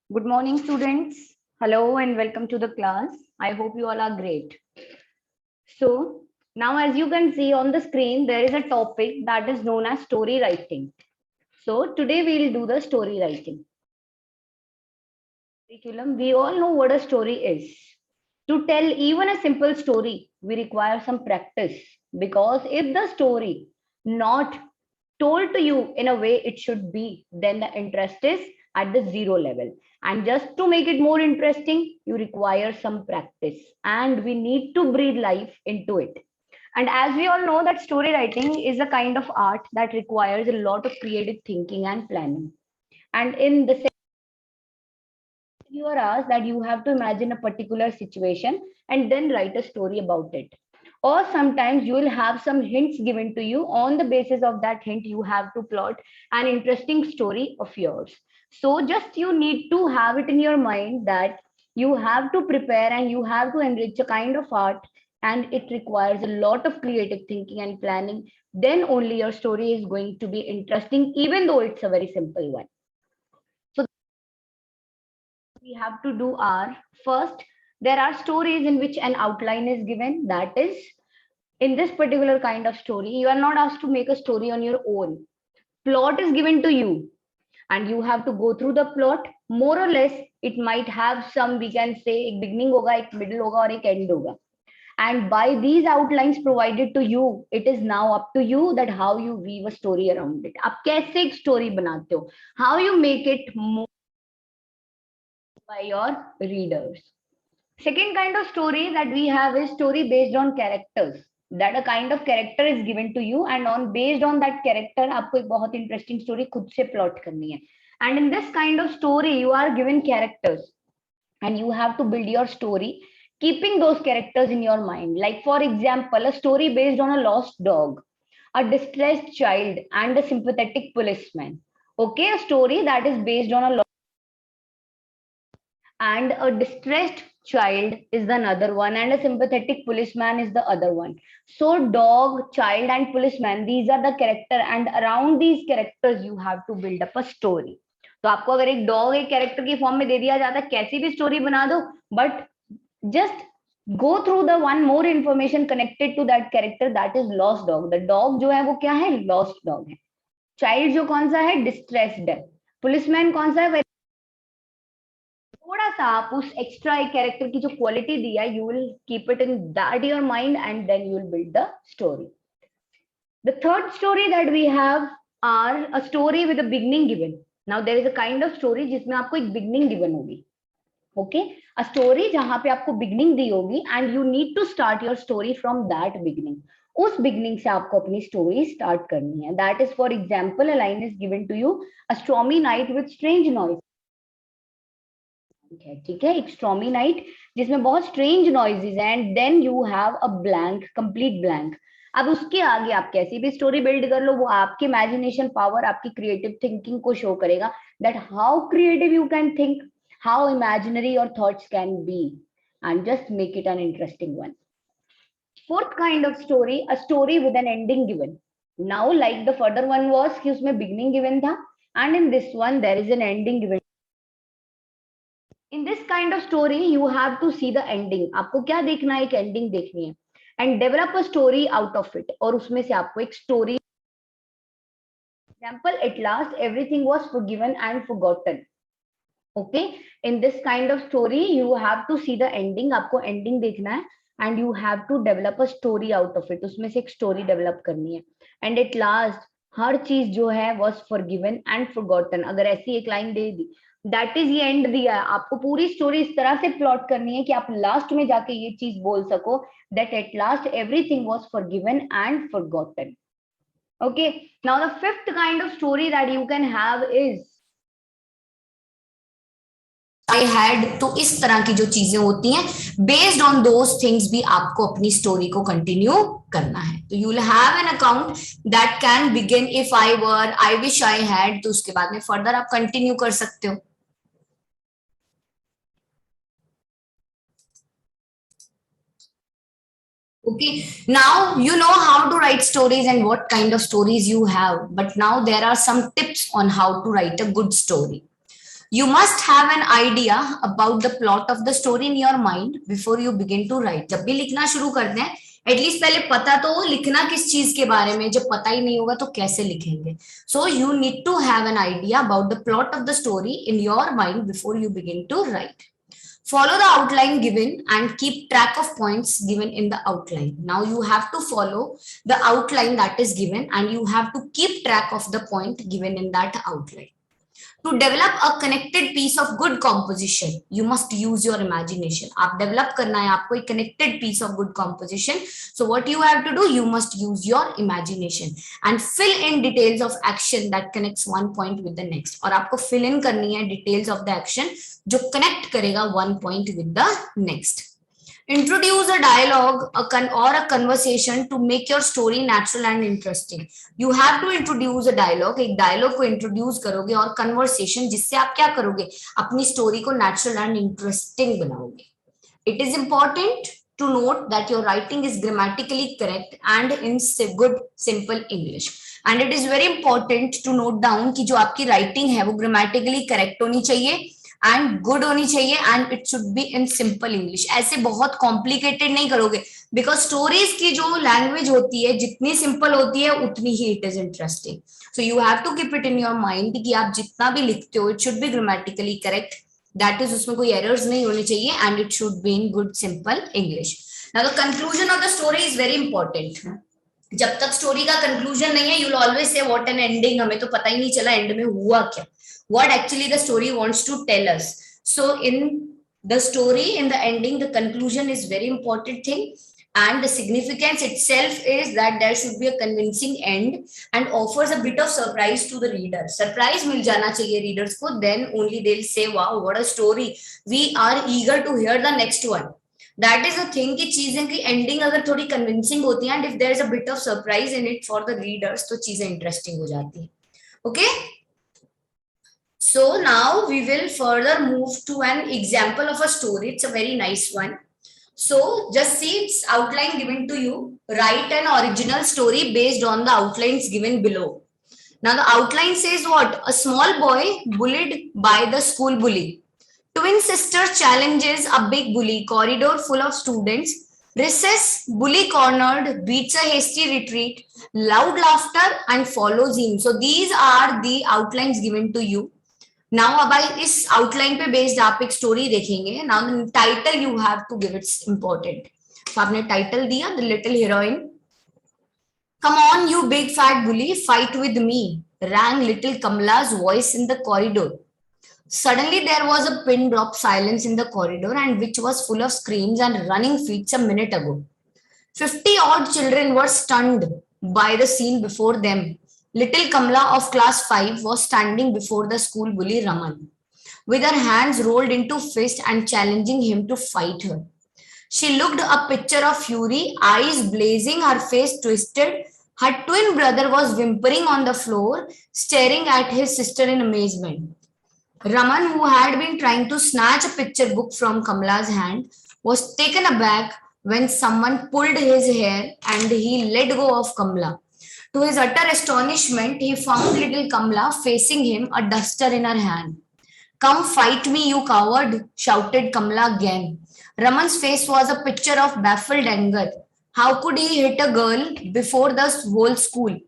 Good morning, students. Hello and welcome to the class. I hope you all are great. So, now as you can see on the screen, there is a topic that is known as story writing. So, today we will do the story writing. Curriculum, we all know what a story is. To tell even a simple story, we require some practice because if the story not told to you in a way it should be, then the interest is at the zero level. And just to make it more interesting, you require some practice and we need to breathe life into it. And as we all know that story writing is a kind of art that requires a lot of creative thinking and planning. And in the you are asked that you have to imagine a particular situation and then write a story about it. Or sometimes you will have some hints given to you. On the basis of that hint, you have to plot an interesting story of yours. So just you need to have it in your mind that you have to prepare and you have to enrich a kind of art, and it requires a lot of creative thinking and planning. Then only your story is going to be interesting, even though it's a very simple one. So we have to do are first, there are stories in which an outline is given. That is, in this particular kind of story, you are not asked to make a story on your own. Plot is given to you and you have to go through the plot. More or less, it might have some, we can say, एक beginning होगा, एक middle होगा और एक end होगा. And by these outlines provided to you, it is now up to you that how you weave a story around it. आप कैसे एक story बनाते हो? How you make it more by your readers. Second kind of story that we have is story based on characters. That a kind of character is given to you and on based on that character आपको एक बहुत interesting story खुद से plot करनी है. And in this kind of story you are given characters and you have to build your story keeping those characters in your mind. Like for example, a story based on a lost dog, a distressed child and a sympathetic policeman. Okay, a story that is based on a and a distressed child is the another one and a sympathetic policeman is the other one. So dog, child and policeman, these are the character and around these characters you have to build up a story. तो आपको अगर एक dog एक character की form में दे दिया जाता है, कैसी भी स्टोरी बना दो, but just go through the one more information connected to that character, that is lost dog. The dog जो है वो क्या है, lost dog है. Child जो कौन सा है, distressed है. Policeman कौन सा है, थोड़ा सा आप उस एक्स्ट्रा एक कैरेक्टर की जो क्वालिटी दिया, you will keep it in that your mind and then you will build the story. The third story that we have are a story with a beginning given. Now there is a kind of story जिसमें आपको एक beginning given होगी. Okay, a story जहां पे आपको beginning दी होगी and you need to start your story from that beginning. उस बिगनिंग से आपको अपनी स्टोरी स्टार्ट करनी है. That is for example, a line is given to you, a stormy night with strange noise. ठीक है, एक स्टॉर्मी नाइट जिसमें बहुत स्ट्रेंज नॉइजेस हैं and then you have a blank, complete blank. अब उसके आगे आप कैसी भी स्टोरी बिल्ड कर लो, वो आपकी इमेजिनेशन पावर, आपकी क्रिएटिव थिंकिंग को शो करेगा that how creative you can think, how imaginary your thoughts can be, and just make it an interesting one. Fourth kind of story, a story with an ending given. Now like the further one was कि उसमें beginning given था and in this one there is an ending given. In this kind of story you have to see the ending. आपको क्या देखना है, एक ending देखनी है and develop a story out of it. और उसमें से आपको एक story, example, at last everything was forgiven and forgotten. Okay, in this kind of story you have to see the ending. आपको एंडिंग देखना है and you have to develop a story out of it. उसमें से एक story develop करनी है and at last हर चीज जो है वाज फॉरगिवन एंड फॉरगॉटन. अगर ऐसी एक line they the, that is ये एंड दिया है. आपको पूरी स्टोरी इस तरह से प्लॉट करनी है कि आप लास्ट में जाके ये चीज बोल सको that at last everything was forgiven and forgotten. Okay, now the fifth kind of story that you can have is I had. तो इस तरह की जो चीजें होती हैं, बेस्ड ऑन दोज थिंग्स भी आपको अपनी स्टोरी को कंटिन्यू करना है. तो you will have an account that can begin if I were, I wish I had. तो उसके बाद में फर्दर आप कंटिन्यू कर सकते हो. Okay, now you know how to write stories and what kind of stories you have, but now there are some tips on how to write a good story. You must have an idea about the plot of the story in your mind before you begin to write. जब भी लिखना शुरू करते हैं at least पहले पता तो हो लिखना किस चीज के बारे में. जब पता ही नहीं होगा तो कैसे लिखेंगे. So you need to have an idea about the plot of the story in your mind before you begin to write. Follow the outline given and keep track of points given in the outline. Now you have to follow the outline that is given and you have to keep track of the point given in that outline. To develop a connected piece of good composition, you must use your imagination. आप develop करना है आपको एक connected piece of good composition. So what you have to do, you must use your imagination and fill in details of action that connects one point with the next. और आपको fill in करनी है details of the action जो connect करेगा one point with the next. Introduce a dialogue or a conversation to make your story natural and interesting. You have to introduce a dialogue. एक dialogue को introduce करोगे और conversation जिससे आप क्या करोगे अपनी story को natural and interesting बनाओगे. It is important to note that your writing is grammatically correct and in good simple English. And it is very important to note down कि जो आपकी writing है वो grammatically correct होनी चाहिए and good होनी चाहिए and it should be in simple English. ऐसे बहुत कॉम्प्लिकेटेड नहीं करोगे बिकॉज स्टोरीज की जो लैंग्वेज होती है जितनी सिंपल होती है उतनी ही it is interesting. So you have to keep it in your mind कि आप जितना भी लिखते हो it should be grammatically correct. That is उसमें कोई एरर्स नहीं होने चाहिए and it should be in good simple English. Now the conclusion of the story is very important. जब तक स्टोरी का कंक्लूजन नहीं है you will always say what an ending. हमें तो पता ही नहीं चला एंड में हुआ क्या. What actually the story wants to tell us. So in the story, in the ending, the conclusion is very important thing, and the significance itself is that there should be a convincing end and offers a bit of surprise to the reader. Surprise mil jana chahiye readers ko, then only they'll say wow what a story, we are eager to hear the next one. That is the thing कि चीजें की ending अगर थोड़ी convincing होती है and if there is a bit of surprise in it for the readers तो चीजें interesting हो जाती है. Okay. So now we will further move to an example of a story. It's a very nice one. So just see its outline given to you. Write an original story based on the outlines given below. Now the outline says what? A small boy bullied by the school bully. Twin sister challenges a big bully. Corridor full of students. Recess, bully cornered, beats a hasty retreat. Loud laughter and follows him. So these are the outlines given to you. Now अब इस outline पे based आप एक story देखेंगे. Now title you have to give it's important. तो आपने title दिया the little heroine. Come on you big fat bully fight with me rang little Kamala's voice in the corridor. Suddenly there was a pin drop silence in the corridor and which was full of screams and running feet a minute ago. 50 odd children were stunned by the scene before them. Little Kamala of class 5 was standing before the school bully Raman, with her hands rolled into fists and challenging him to fight her. She looked a picture of fury, eyes blazing, her face twisted. Her twin brother was whimpering on the floor, staring at his sister in amazement. Raman, who had been trying to snatch a picture book from Kamala's hand, was taken aback when someone pulled his hair and he let go of Kamala. To his utter astonishment, he found little Kamala facing him, a duster in her hand. Come fight me, you coward, shouted Kamala again. Raman's face was a picture of baffled anger. How could he hit a girl before the whole school?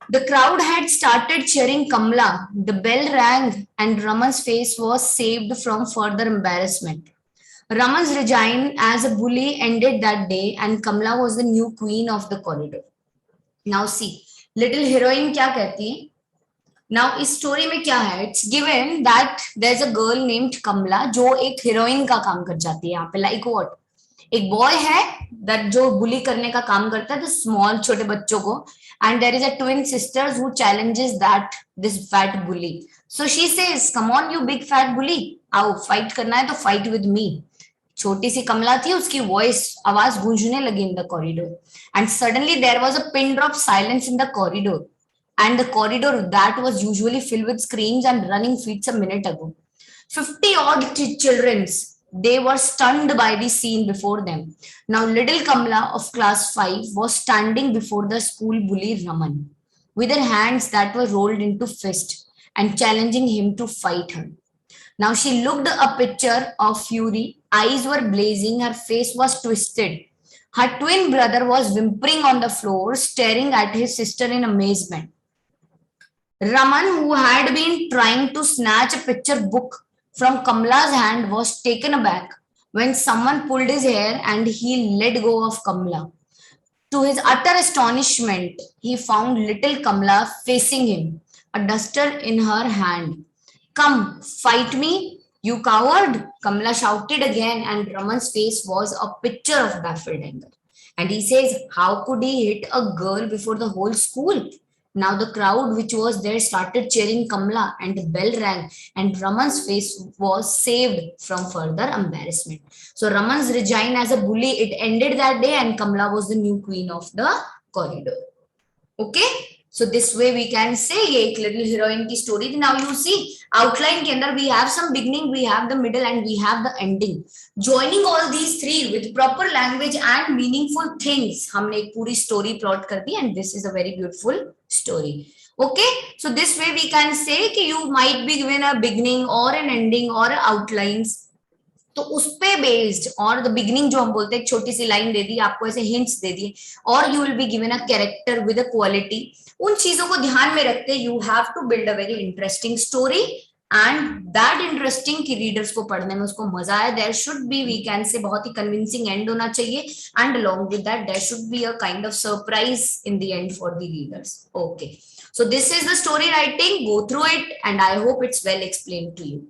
The crowd had started cheering Kamala. The bell rang and Raman's face was saved from further embarrassment. Raman's reign as a bully ended that day and Kamala was the new queen of the corridor. Now see, little heroine क्या कहती है. Now इस story में क्या है? It's given that there's a girl named Kamala जो एक heroine का काम कर जाती है यहाँ पे. Like what? एक बॉय है that जो बुली करने का काम करता है, तो स्मॉल छोटे बच्चों को, and there is a twin sisters who challenges that this fat bully. So she says, come on you big fat bully, आओ fight करना है तो fight with me. छोटी सी कमला थी, उसकी वॉइस आवाज गूंजने लगी in the corridor and suddenly there was a pin drop silence in the corridor and the corridor that was usually filled with screams and running feets a minute ago. 50 odd children, they were stunned by the scene before them. Now little Kamala of class 5 was standing before the school bully Raman with her hands that were rolled into fist and challenging him to fight her. Now she looked a picture of fury. Eyes were blazing. Her face was twisted. Her twin brother was whimpering on the floor, staring at his sister in amazement. Raman, who had been trying to snatch a picture book from Kamla's hand, was taken aback when someone pulled his hair and he let go of Kamla. To his utter astonishment, he found little Kamla facing him, a duster in her hand. Come, fight me, you coward! Kamla shouted again, and Raman's face was a picture of baffled anger. And he says, how could he hit a girl before the whole school? Now the crowd which was there started cheering Kamla, and the bell rang, and Raman's face was saved from further embarrassment. So Raman's reign as a bully, it ended that day, and Kamla was the new queen of the corridor. Okay, so this way we can say ये एक little heroine की story थी. Now you see outline के अंदर we have some beginning, we have the middle, and we have the ending. Joining all these three with proper language and meaningful things, हमने एक पूरी story plot कर दी, and this is a very beautiful story. Okay, so this way we can say कि you might be given a beginning or an ending or outlines. तो उस पे based और the beginning जो हम बोलते हैं, छोटी सी लाइन दे दी आपको, ऐसे हिंट्स दे दिए, और you will be given a character with a quality. उन चीजों को ध्यान में रखते you have to build a very interesting story, and that interesting की रीडर्स को पढ़ने में उसको मजा आए. There should be, we can say, बहुत ही कन्विंसिंग एंड होना चाहिए, and along with that there should be a kind of surprise in the end for the readers. Okay, so this is the story writing. Go through it, and I hope it's well explained to you.